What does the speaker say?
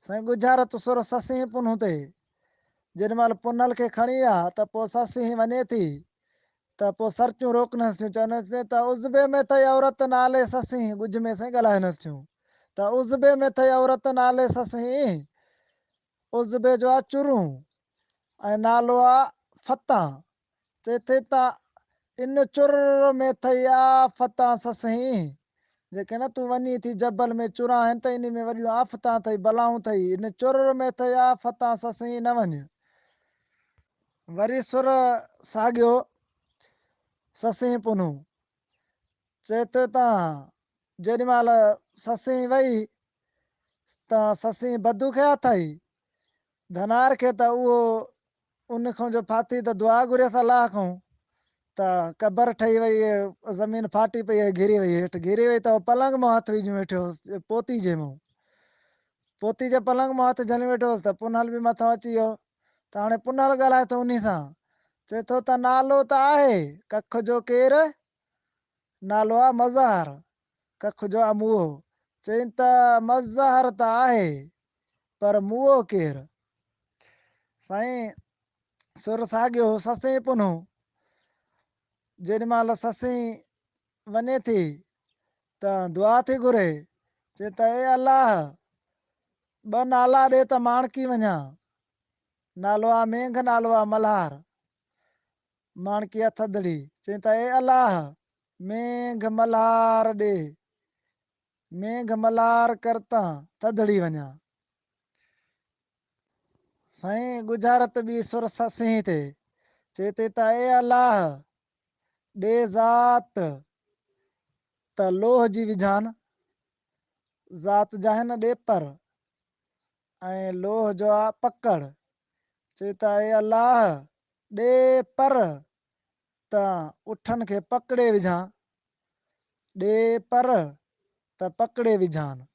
साईं गुजारत सुर ससी पुनूं ते जेॾी महिल पुनल खे खणी विया त पोइ ससी वञे थी त पोइ सर्चूं रोकनसि थियूं, चवनसि पियूं त उज़बे में अथई औरत नाले ससी, ॻुझ में साईं ॻाल्हाइनसि थियूं त उज़बे में अथई औरत नाले ससी, उज़बे जो आहे चुरूं ऐं नालो आहे फतां। चए थी त इन चुर में अथई आफ़तां ससी, जेके न तूं वञी थी जबल में चुरां आहिनि त इन में वॾियूं आफ़तां अथई, बलाऊं अथई, इन चुर में अथई आफ़तां ससी, न वञ। वरी सुर साॻियो ससी पुनूं, चए थो त जेॾी महिल ससी वई त ससी बदू खे अथई धनार खे त उहो उन खां जो फाथी त दुआ घुरियसि अलाह खां त क़बर ठही वई, ज़मीन फाटी पई आहे, घिरी वई हेठि, घिरी वई त पलंग मां हथु विझी वेठो हुउसि पोती जे मूं, पोती जे पलंग मां हथु झली वेठो हुउसि त पुनल बि मथां अची वियो। त हाणे पुनल ॻाल्हाए थो उन सां, चए थो त नालो त आहे कख जो केरु, नालो आहे मज़हर, कख जो आहे मुंहुं, चई त मज़हर त आहे पर मुंहुं केरु। साईं सुर साॻियो ससी पुनूं, जेॾी महिल ससी वञे थी त दुआ थी घुरे, चए त ए अलाह ॿ नाला ॾे त माणकी वञा, नालो आहे मेंघ, नालो आहे मल्हार, माणकी आहे थदड़ी, चई त ए अलाह मेंघ मल्हार ॾे, मेंघ मल्हार करतां थदड़ी वञा। साईं गुजारत ॿी सुर ससी ते, चए थी त ए अलाह ॾे ज़ात त लोह जी विझान, ज़ात जा आहिनि ॾेपर ऐं लोह जो आहे पकड़, चए त ए अलाह ॾे पर त उठनि खे पकिड़े विझां, ॾे पर त पकिड़े विझान।